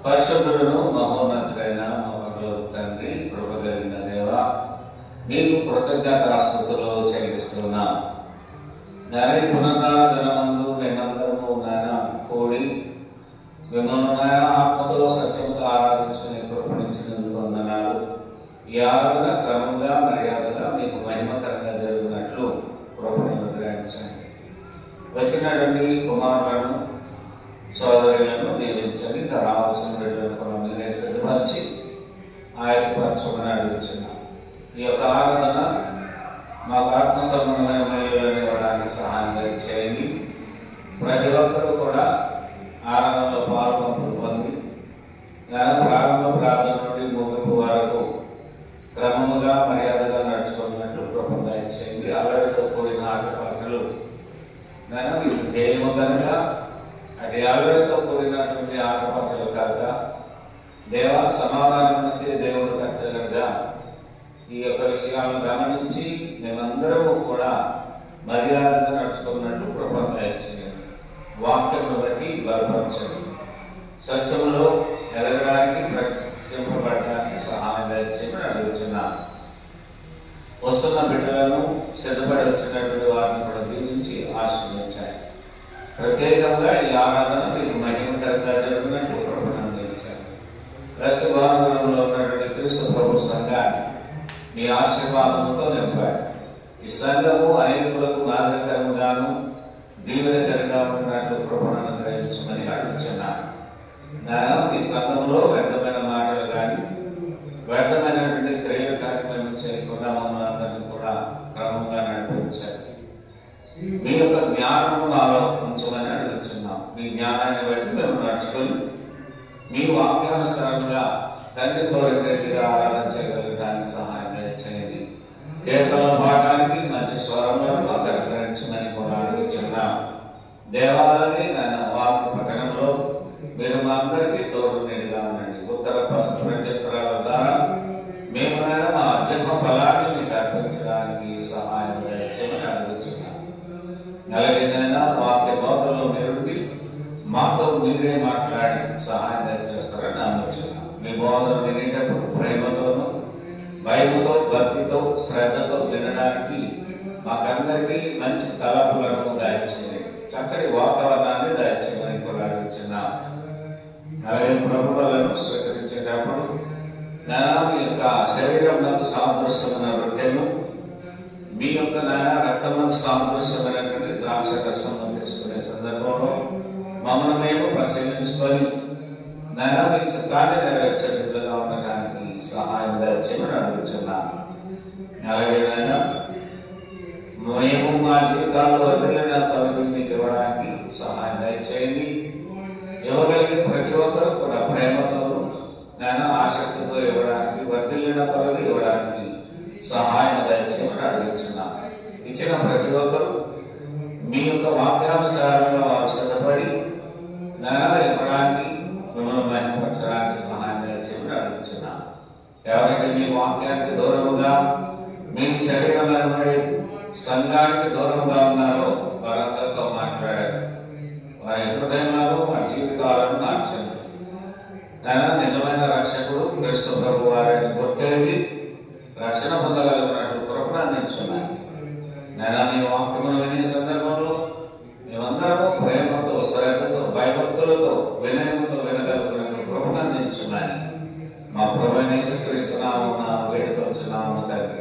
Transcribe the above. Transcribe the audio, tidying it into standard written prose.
పరిశుద్ధులను మహోన్నతుడైన మా పరలోక తండ్రి, కృప కలిగిన దేవా, నీకు కృతజ్ఞతాస్తుతులు చెల్లిస్తున్నాం. నాయన పునరుద్ధాన దినమందు మేమందరము నాయన కూడి మిమ్మల్ని నాయన ఆత్మతో సత్యంతో ఆరాధించుకునే కృపణించినందుకు వందనాలు. ఈ ఆరాధన క్రమంగా మర్యాదగా మీకు మహిమకరంగా జరిగినట్లు కృపను అనుగ్రహించండి. వచ్చినటువంటి కుమారులను సోదరులను దీవించండి. రావాల్సిన బిడ్డలను మీరే సిద్ధపరిచి ఆయత్తపరచమని అడుగుతున్నాం. ఈ యొక్క ఆరాధన మాకు ఆత్మ సంబంధమైన మేలులను ఇవ్వడానికి సహాయం చేయండి. ప్రతి ఒక్కరూ కూడా ఆరాధనలో పాల్గొనలు పొంది ప్రారంభ ప్రార్థన నుండి ముగింపు వరకు క్రమముగా మర్యాదగా నడుచుకున్నట్లు కృపను దయచేయండి. అల్లరితో కూడిన ఆటపాటలు మీకు ధ్యేయము కనుక అటు అల్లరితో కూడినటువంటి ఆటపాటలు కాక దేవా సమాధానానికి దేవుడు కర్తగా ఈ యొక్క విషయాలను గమనించి మేమందరము కూడా మర్యాదగా నడుచుకున్నట్లు కృపను దయచేయండి. వాక్యమును బట్టి బలపరచండి. సత్యములో ఎదగడానికి ప్రశ్నింపబడడానికి సహాయం దయచేయమని అడుగుతున్నాను. వస్తున్న బిడ్డలను సిద్ధపడి వచ్చినటువంటి వారిని కూడా దీవించి ఆశీర్వదించాయి. ప్రత్యేకంగా ఈ ఆరాధన మీకు మహిమకరంగా జరిగినట్టు కృపను అందించారు. వెస్ట్ భారతంలో ఉన్నటువంటి క్రీస్తు ప్రభు సంఘాన్ని మీ ఆశీర్వాదముతో నింపారు. ఈ సంఘము అనేకులకు మాదిరికరంగాను దీవెనకరంగా ఉన్నట్లు కృపను అనుగ్రహించమని అడుగుతున్నాను. ఈ సంఘంలో వ్యర్థమైన మాటలు కానీ వ్యర్థమైనటువంటి క్రియలు కానీ మేము చేయకుండా మమ్మల్ని అందరినీ కూడా క్రమంగా నడిపించాలి. మీ యొక్క జ్ఞానము నాలో ఉంచమని అడుగుతున్నాం. మీ జ్ఞానాన్ని బట్టి మేము నడుచుకొని మీ వాక్యానుసారంగా తండ్రి కోరిక రీతిగా ఆరాధన చేయగలగడానికి సహాయం చేయండి. కీర్తనలు పాడడానికి మంచి స్వరంలో అనుగ్రహించమని కూడా అడుగుతున్నాం. దేవాలయాన్ని నాయన వాక్య పఠనంలో మీరు మా అందరికీ తోడు నీడిగా ఉండండి. ఉత్తర ప్రత్యుత్తరాల ద్వారా మేము మా జన్మ ఫలాన్ని మీకు అర్పించడానికి సహాయం చేయమని అడుగుతున్నాం. అలాగేనైనా వాక్య బోధనలో మీరుండి మాతో మీరే మాట్లాడి సహాయం చేస్తారని నమ్ముతున్నాం. మీ బోధన వినేటప్పుడు ప్రేమతోనూ భయముతో భక్తితో శ్రద్ధతో వినడానికి మాకందరికీ మంచి తలపులను దయచేయండి. చక్కటి వాతావరణాన్ని దయచేయమని కూడా అడుగుతున్నాం. అలాగే ప్రభువులను స్వీకరించేటప్పుడు మీ యొక్క శరీరం నాకు సాదృశ్యమైన రొట్టెను మీ యొక్క రక్తములకు సాదృశ్యమైనటువంటి ద్రాక్ష రసం తీసుకునే సందర్భంలో మమ్మల్ని మేము పరిశీలించుకొని మీ చిత్తాన్ని నెరవేర్చేట్టుగా ఉండటానికి సహాయం దయచేయమని అడుగుతున్నాను. అలాగే మేము మా జీవితాల్లో వదిలిన తల్లి మీకు ఇవ్వడానికి సహాయం దయచేయండి. ఇవ్వగలిగిన ప్రతి ఒక్కరు కూడా ప్రేమతో ఆసక్తితో ఇవ్వడానికి వర్తిల్లిన పనులు ఇవ్వడానికి సహాయం దయచేయమని అడుగుతున్నాం. ఇచ్చిన ప్రతి ఒక్కరు మీ యొక్క వాక్యానుసారంగా వారు సిద్ధపడి ఇవ్వడానికి మిమ్మల్ని మహిమపరచడానికి సహాయం దయచేయమని అడుగుతున్నాం. ఎవరైతే మీ వాక్యానికి దూరముగా మీ శరీరంలో సంఘానికి దూరంగా ఉన్నారో వారందరితో మాట్లాడారు. వారి హృదయాలను వారి జీవితాలను మార్చండి. నిజమైన రక్షకుడు క్రీస్తు ప్రభు వారిని గుర్తెరిగి రక్షణ పొందగలిగినట్లు కృపను అందించున్నాను. మీ వాక్యమును వినే సందర్భంలో మేమందరము ప్రేమతో శ్రద్ధతో భయభక్తులతో వినయముతో వినగలుగుతున్నట్లు కృపను అందించున్నాను. మా ప్రభువైన యేసుక్రీస్తు నామమున వేడుకొంచున్నాము తండ్రి.